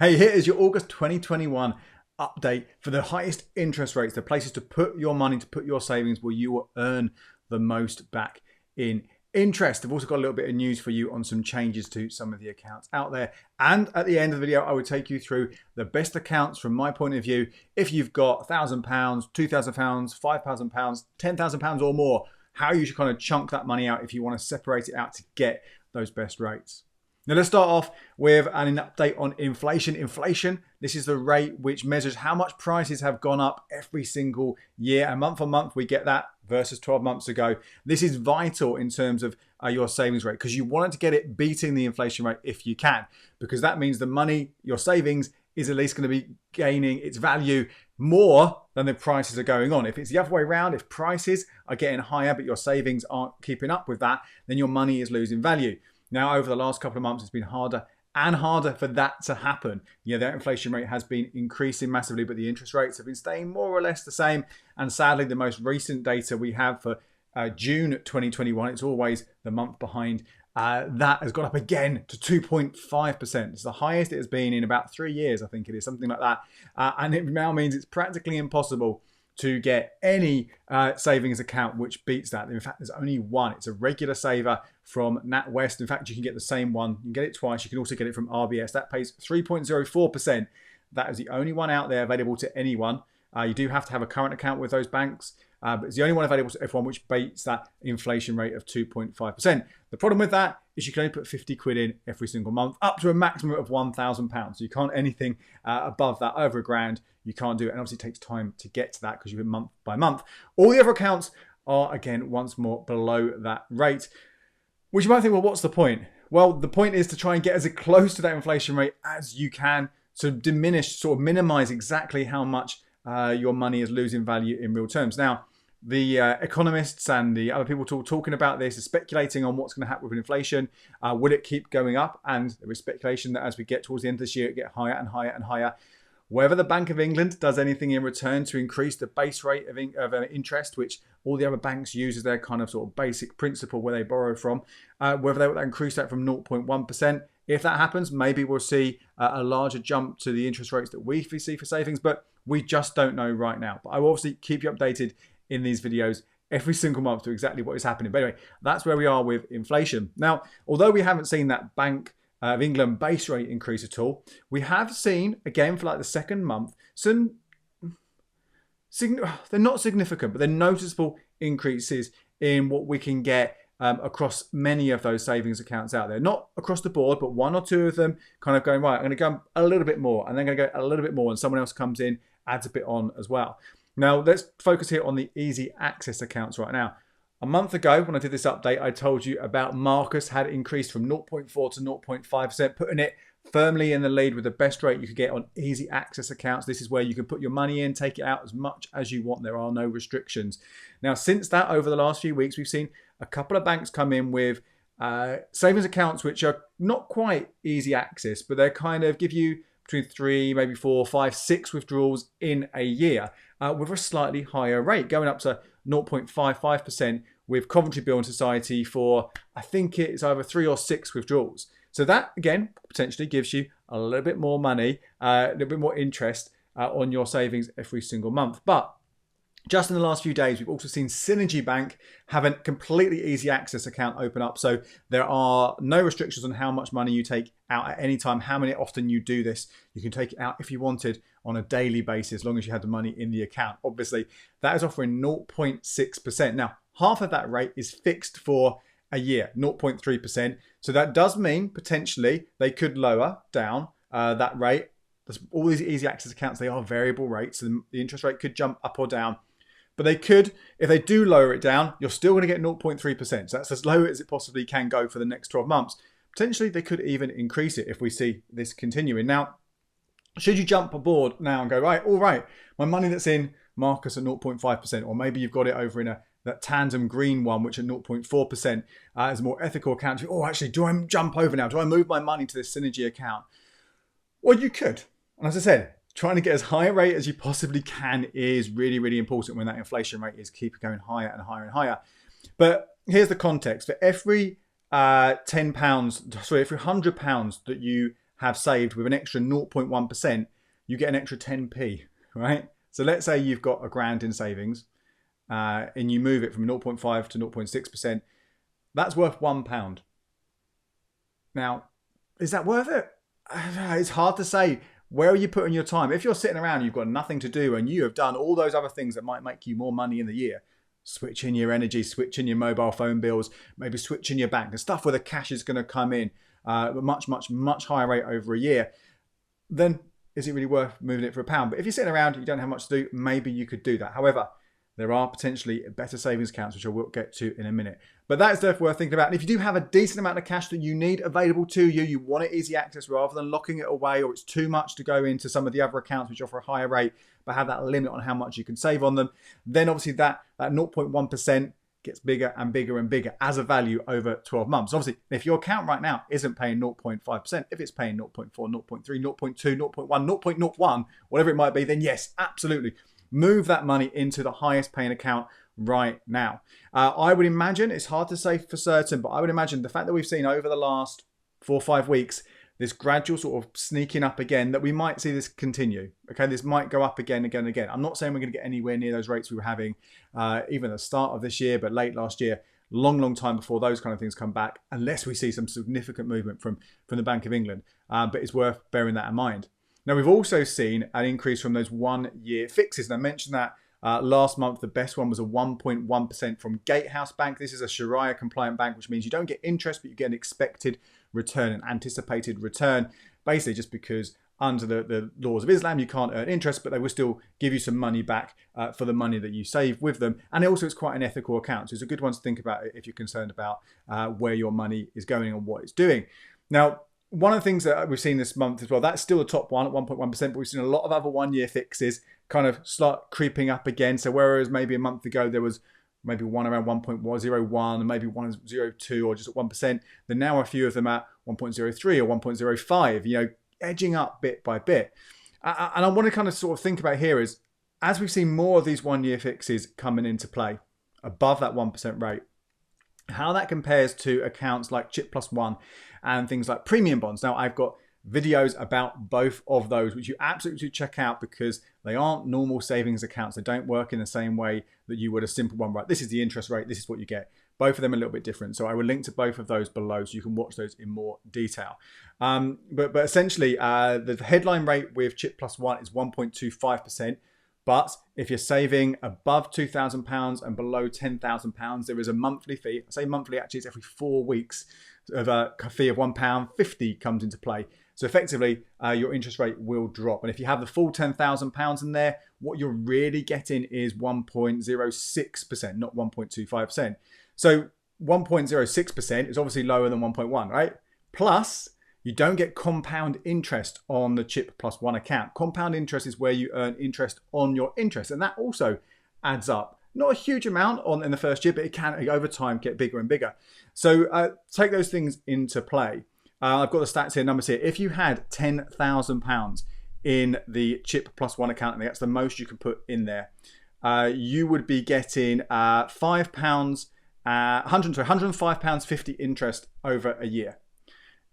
Hey, here is your August 2021 update for the highest interest rates, the places to put your money, to put your savings where you will earn the most back in interest. I've also got a little bit of news for you on some changes to some of the accounts out there. And at the end of the video, I will take you through the best accounts from my point of view. If you've got £1,000, £2,000, £5,000, £10,000 or more, how you should kind of chunk that money out if you want to separate it out to get those best rates. Now let's start off with an update on inflation. Inflation, this is the rate which measures how much prices have gone up every single year. And month on month, we get that versus 12 months ago. This is vital in terms of your savings rate because you want to get it beating the inflation rate if you can, because that means the money, your savings, is at least going to be gaining its value more than the prices are going on. If it's the other way around, if prices are getting higher but your savings aren't keeping up with that, then your money is losing value. Now, over the last couple of months, it's been harder and harder for that to happen. Yeah, that inflation rate has been increasing massively, but the interest rates have been staying more or less the same. And sadly, the most recent data we have for June 2021, it's always the month behind, that has gone up again to 2.5%. It's the highest it has been in about 3 years, I think it is, something like that. And it now means it's practically impossible to get any savings account which beats that. In fact, there's only one. It's a regular saver from NatWest. In fact, you can get the same one. You can get it twice. You can also get it from RBS. That pays 3.04%. That is the only one out there available to anyone. You do have to have a current account with those banks, but it's the only one available to everyone which beats that inflation rate of 2.5%. The problem with that is you can only put 50 quid in every single month, up to a maximum of £1,000. So you can't anything above that, over £1,000, you can't do it. And obviously it takes time to get to that because you've been month by month. All the other accounts are, again, once more below that rate. Which you might think, well, what's the point? Well, the point is to try and get as close to that inflation rate as you can to diminish, sort of minimize exactly how much your money is losing value in real terms. Now, the economists and the other people talking about this are speculating on what's going to happen with inflation. Will it keep going up? And there is speculation that as we get towards the end of this year, it get higher and higher and higher. Whether the Bank of England does anything in return to increase the base rate of interest, which all the other banks use as their kind of sort of basic principle where they borrow from, whether they will increase that from 0.1%. If that happens, maybe we'll see a larger jump to the interest rates that we see for savings, but we just don't know right now. But I will obviously keep you updated in these videos every single month to exactly what is happening. But anyway, that's where we are with inflation. Now, although we haven't seen that Bank of England base rate increase at all, we have seen, again, for like the second month, some, they're not significant, but they're noticeable increases in what we can get across many of those savings accounts out there. Not across the board, but one or two of them kind of going, right, I'm going to go a little bit more, and then I'm going to go a little bit more, and someone else comes in, adds a bit on as well. Now, let's focus here on the easy access accounts right now. A month ago, when I did this update, I told you about Marcus had increased from 0.4 to 0.5%, putting it firmly in the lead with the best rate you could get on easy access accounts. This is where you can put your money in, take it out as much as you want. There are no restrictions. Now, since that, over the last few weeks, we've seen a couple of banks come in with savings accounts which are not quite easy access, but they kind of give you between 3, maybe 4, 5, 6 withdrawals in a year with a slightly higher rate, going up to 0.55% with Coventry Building Society for, I think it's either 3 or 6 withdrawals. So that, again, potentially gives you a little bit more money, a little bit more interest on your savings every single month. But just in the last few days, we've also seen Synergy Bank have a completely easy access account open up. So there are no restrictions on how much money you take out at any time, how many often you do this. You can take it out if you wanted on a daily basis, as long as you had the money in the account. Obviously, that is offering 0.6%. Now, half of that rate is fixed for a year, 0.3%. So that does mean potentially they could lower down that rate. All these easy access accounts, they are variable rates, so the interest rate could jump up or down. But they could, if they do lower it down, you're still going to get 0.3%. So that's as low as it possibly can go for the next 12 months. Potentially, they could even increase it if we see this continuing. Now, should you jump aboard now and go, right, all right, my money that's in Marcus at 0.5%, or maybe you've got it over in that Tandem Green one, which at 0.4% is a more ethical account. Oh, actually, do I jump over now? Do I move my money to this Synergy account? Well, you could. And as I said, trying to get as high a rate as you possibly can is really, really important when that inflation rate is keeping going higher and higher and higher. But here's the context. For every £10, sorry, every £100 that you have saved with an extra 0.1%, you get an extra 10p, right? So let's say you've got £1,000 in savings and you move it from 0.5 to 0.6%. That's worth £1. Now, is that worth it? It's hard to say. Where are you putting your time? If you're sitting around, you've got nothing to do and you have done all those other things that might make you more money in the year, switching your energy, switching your mobile phone bills, maybe switching your bank, the stuff where the cash is going to come in at a much higher rate over a year, then is it really worth moving it for £1? But if you're sitting around, you don't have much to do, maybe you could do that. However, there are potentially better savings accounts, which I will get to in a minute. But that is definitely worth thinking about. And if you do have a decent amount of cash that you need available to you, you want it easy access rather than locking it away, or it's too much to go into some of the other accounts which offer a higher rate, but have that limit on how much you can save on them, then obviously that 0.1% gets bigger and bigger and bigger as a value over 12 months. Obviously, if your account right now isn't paying 0.5%, if it's paying 0.4, 0.3, 0.2, 0.1, 0.01, whatever it might be, then yes, absolutely. Move that money into the highest paying account right now. I would imagine, it's hard to say for certain, but I would imagine the fact that we've seen over the last 4 or 5 weeks, this gradual sort of sneaking up again, that we might see this continue. Okay, this might go up again. I'm not saying we're going to get anywhere near those rates we were having even at the start of this year, but late last year. Long time before those kind of things come back, unless we see some significant movement from the Bank of England. But it's worth bearing that in mind. Now, we've also seen an increase from those 1-year fixes. And I mentioned that last month, the best one was a 1.1% from Gatehouse Bank. This is a Sharia compliant bank, which means you don't get interest, but you get an expected return, an anticipated return, basically just because under the laws of Islam, you can't earn interest, but they will still give you some money back for the money that you save with them. And also, it's quite an ethical account. So it's a good one to think about if you're concerned about where your money is going and what it's doing. Now, one of the things that we've seen this month as well, that's still the top one at 1.1%, but we've seen a lot of other 1-year fixes kind of start creeping up again. So whereas maybe a month ago there was maybe one around 1.01 and maybe 1.02 or just at 1%, then now a few of them at 1.03 or 1.05, edging up bit by bit. And I want to kind of sort of think about here is, as we've seen more of these 1-year fixes coming into play above that 1% rate, how that compares to accounts like Chip+1 and things like Premium Bonds. Now, I've got videos about both of those, which you absolutely should check out because they aren't normal savings accounts. They don't work in the same way that you would a simple one, right? This is the interest rate. This is what you get. Both of them are a little bit different. So I will link to both of those below so you can watch those in more detail. But essentially, the headline rate with Chip+1 is 1.25%. But if you're saving above £2,000 and below £10,000, there is a monthly fee. I say monthly, actually, it's every 4 weeks of a fee of £1.50 comes into play. So effectively, your interest rate will drop. And if you have the full £10,000 in there, what you're really getting is 1.06%, not 1.25%. So 1.06% is obviously lower than 1.1, right? Plus, you don't get compound interest on the Chip+1 account. Compound interest is where you earn interest on your interest. And that also adds up. Not a huge amount in the first year, but it can, over time, get bigger and bigger. So take those things into play. I've got the stats here, numbers here. If you had £10,000 in the Chip+1 account, and that's the most you can put in there, you would be getting £105.50 interest over a year.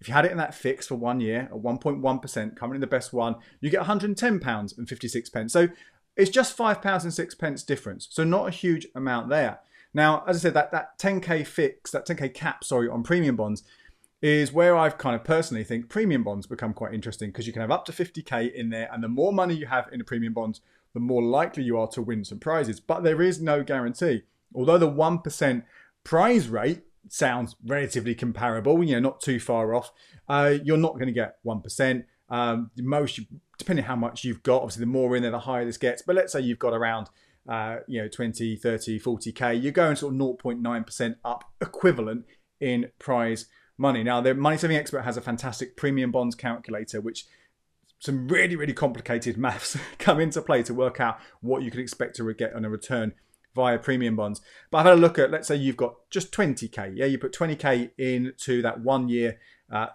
If you had it in that fix for 1 year at 1.1%, currently the best one, you get £110.56. So it's just £5.06 difference. So not a huge amount there. Now, as I said, that 10K fix, that 10K cap, on premium bonds is where I've kind of personally think premium bonds become quite interesting because you can have up to 50K in there, and the more money you have in the premium bonds, the more likely you are to win some prizes. But there is no guarantee. Although the 1% prize rate sounds relatively comparable, not too far off, you're not going to get 1%. Most, depending on how much you've got, obviously the more in there, the higher this gets. But let's say you've got around 20, 30, 40K, you're going sort of 0.9% up equivalent in prize money. Now, the Money Saving Expert has a fantastic premium bonds calculator, which some really, really complicated maths come into play to work out what you can expect to get on a return via premium bonds. But I've had a look at, let's say you've got just 20K. Yeah, you put 20K into that 1 year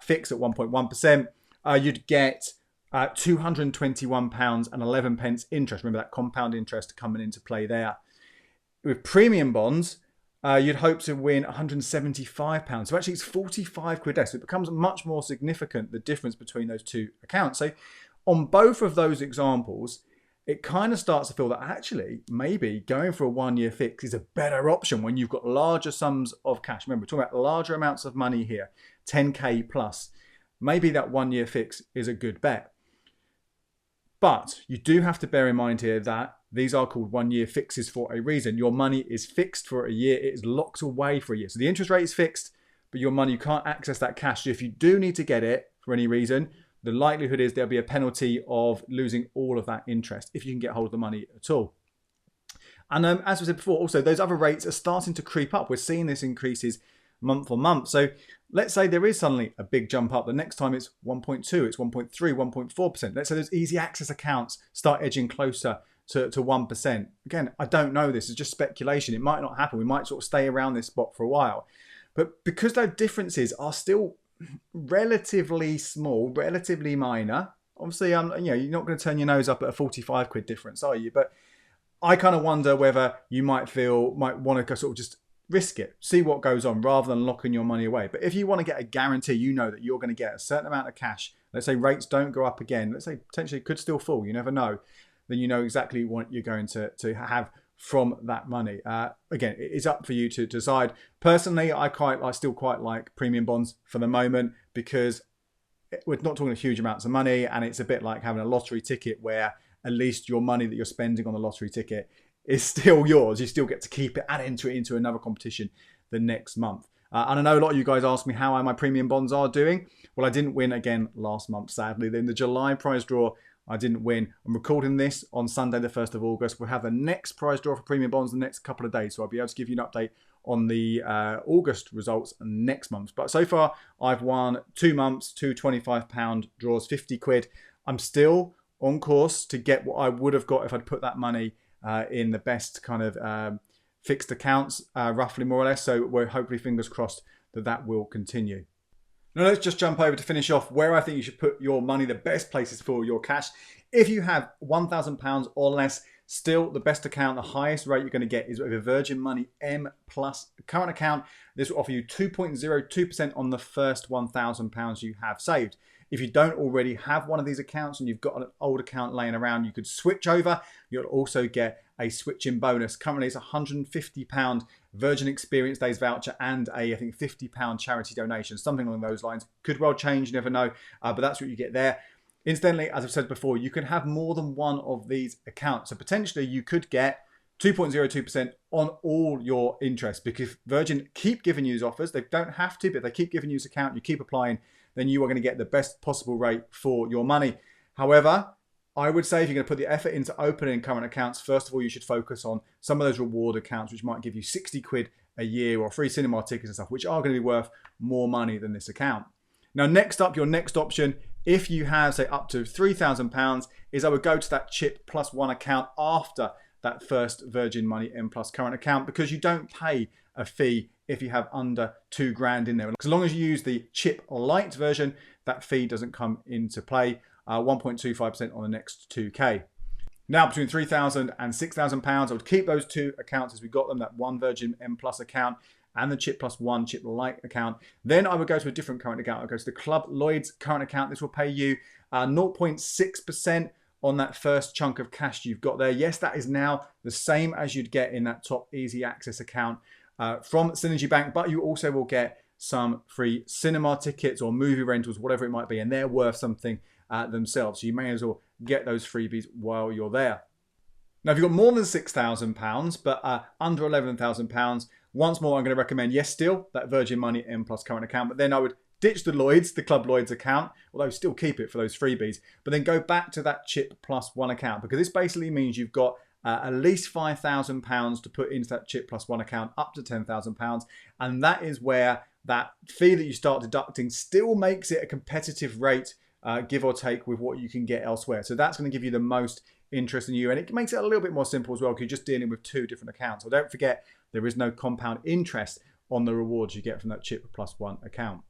fix at 1.1%. You'd get £221.11 interest. Remember that compound interest coming into play there. With premium bonds, you'd hope to win £175. So actually it's 45 quid less. So it becomes much more significant, the difference between those two accounts. So on both of those examples, it kind of starts to feel that actually maybe going for a 1 year fix is a better option when you've got larger sums of cash. Remember, we're talking about larger amounts of money here, 10K plus. Maybe that 1 year fix is a good bet. But you do have to bear in mind here that these are called 1 year fixes for a reason. Your money is fixed for a year. It is locked away for a year. So the interest rate is fixed, but your money, you can't access that cash. So if you do need to get it for any reason, the likelihood is there'll be a penalty of losing all of that interest if you can get hold of the money at all. And as we said before, also those other rates are starting to creep up. We're seeing this increases month on month. So let's say there is suddenly a big jump up. The next time it's 1.2, it's 1.3, 1.4%. Let's say those easy access accounts start edging closer to 1%. Again, I don't know. This is just speculation. It might not happen. We might sort of stay around this spot for a while. But because those differences are still relatively small, relatively minor. Obviously, you're not going to turn your nose up at a 45 quid difference, are you? But I kind of wonder whether you might want to sort of just risk it, see what goes on rather than locking your money away. But if you want to get a guarantee, you know that you're going to get a certain amount of cash. Let's say rates don't go up again. Let's say potentially it could still fall. You never know. Then you know exactly what you're going to have from that money. Again, it's up for you to decide. Personally, I still quite like premium bonds for the moment because we're not talking huge amounts of money, and it's a bit like having a lottery ticket where at least your money that you're spending on the lottery ticket is still yours. You still get to keep it and enter it into another competition the next month. And I know a lot of you guys asked me how my premium bonds are doing. Well, I didn't win again last month, sadly. In the July prize draw, I didn't win. I'm recording this on Sunday, the 1st of August. We'll have the next prize draw for premium bonds the next couple of days. So I'll be able to give you an update on the August results next month. But so far, I've won 2 months, two £25 draws, 50 quid. I'm still on course to get what I would have got if I'd put that money in the best kind of fixed accounts, roughly more or less. So we're hopefully, fingers crossed, that will continue. Now let's just jump over to finish off where I think you should put your money, the best places for your cash. If you have £1,000 or less, still the best account, the highest rate you're going to get is with a Virgin Money M Plus current account. This will offer you 2.02% on the first £1,000 you have saved. If you don't already have one of these accounts and you've got an old account laying around, you could switch over. You'll also get a switching bonus. Currently it's £150 Virgin Experience Days voucher and I think £50 charity donation, something along those lines. Could well change, you never know, but that's what you get there. Incidentally, as I've said before, you can have more than one of these accounts. So potentially you could get 2.02% on all your interest because Virgin keep giving you these offers. They don't have to, but they keep giving you this account. You keep applying, then you are going to get the best possible rate for your money. However, I would say if you're going to put the effort into opening current accounts, first of all, you should focus on some of those reward accounts, which might give you 60 quid a year or free cinema tickets and stuff, which are going to be worth more money than this account. Now, next up, your next option, if you have, say, up to £3,000, is I would go to that Chip+1 account after that first Virgin Money M Plus current account because you don't pay a fee if you have under £2,000 in there. As long as you use the Chip Lite version, that fee doesn't come into play. 1.25% on the next 2K. Now between £3,000 and £6,000, I would keep those two accounts as we got them, that one Virgin M Plus account and the Chip+1 Chip Lite account. Then I would go to a different current account. I'll go to the Club Lloyd's current account. This will pay you 0.6% on that first chunk of cash you've got there. Yes, that is now the same as you'd get in that top easy access account from Synergy Bank, but you also will get some free cinema tickets or movie rentals, whatever it might be, and they're worth something themselves. So you may as well get those freebies while you're there. Now, if you've got more than £6,000, but under £11,000, once more, I'm going to recommend, yes, still that Virgin Money M Plus current account, but then I would ditch the Lloyd's, the Club Lloyd's account, although still keep it for those freebies, but then go back to that Chip+1 account because this basically means you've got at least £5,000 to put into that Chip+1 account, up to £10,000, and that is where that fee that you start deducting still makes it a competitive rate, give or take, with what you can get elsewhere. So that's going to give you the most interest in you, and it makes it a little bit more simple as well because you're just dealing with two different accounts. So don't forget, there is no compound interest on the rewards you get from that Chip+1 account.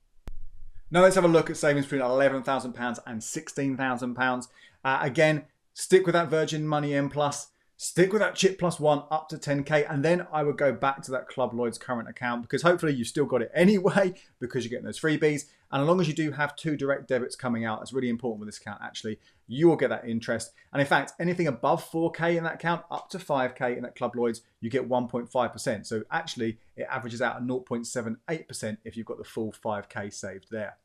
Now let's have a look at savings between £11,000 and £16,000. Again, stick with that Virgin Money M Plus. Stick with that Chip+1 up to 10k, and then I would go back to that Club Lloyd's current account, because hopefully you've still got it anyway because you're getting those freebies. And as long as you do have 2 direct debits coming out, that's really important with this account actually, you will get that interest. And in fact, anything above 4k in that account up to 5k in that Club Lloyd's, you get 1.5%. So actually it averages out at 0.78% if you've got the full 5k saved there.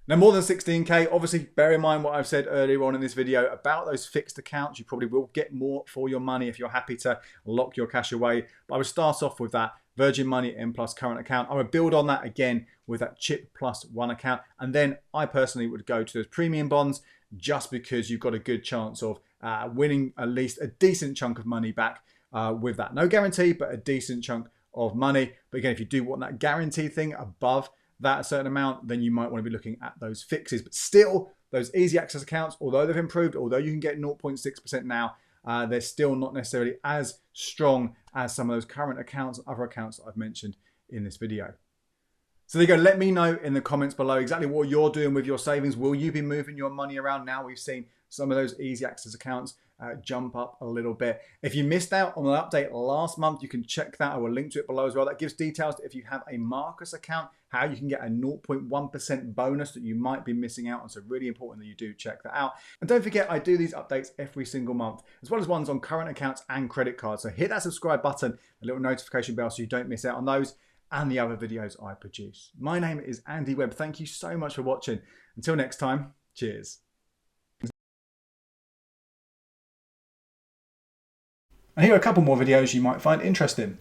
Now, more than 16k, obviously bear in mind what I've said earlier on in this video about those fixed accounts. You probably will get more for your money if you're happy to lock your cash away. But I would start off with that Virgin Money M Plus current account. I would build on that again with that Chip+1 account. And then I personally would go to those premium bonds, just because you've got a good chance of winning at least a decent chunk of money back with that. No guarantee, but a decent chunk of money. But again, if you do want that guarantee thing above that a certain amount, then you might want to be looking at those fixes. But still, those easy access accounts, although they've improved, although you can get 0.6% now, they're still not necessarily as strong as some of those current accounts and other accounts that I've mentioned in this video. So there you go. Let me know in the comments below exactly what you're doing with your savings. Will you be moving your money around now? We've seen some of those easy access accounts jump up a little bit. If you missed out on an update last month, you can check that. I will link to it below as well. That gives details if you have a Marcus account, how you can get a 0.1% bonus that you might be missing out on. So really important that you do check that out. And don't forget, I do these updates every single month, as well as ones on current accounts and credit cards. So hit that subscribe button, a little notification bell, so you don't miss out on those and the other videos I produce. My name is Andy Webb. Thank you so much for watching. Until next time, cheers. And here are a couple more videos you might find interesting.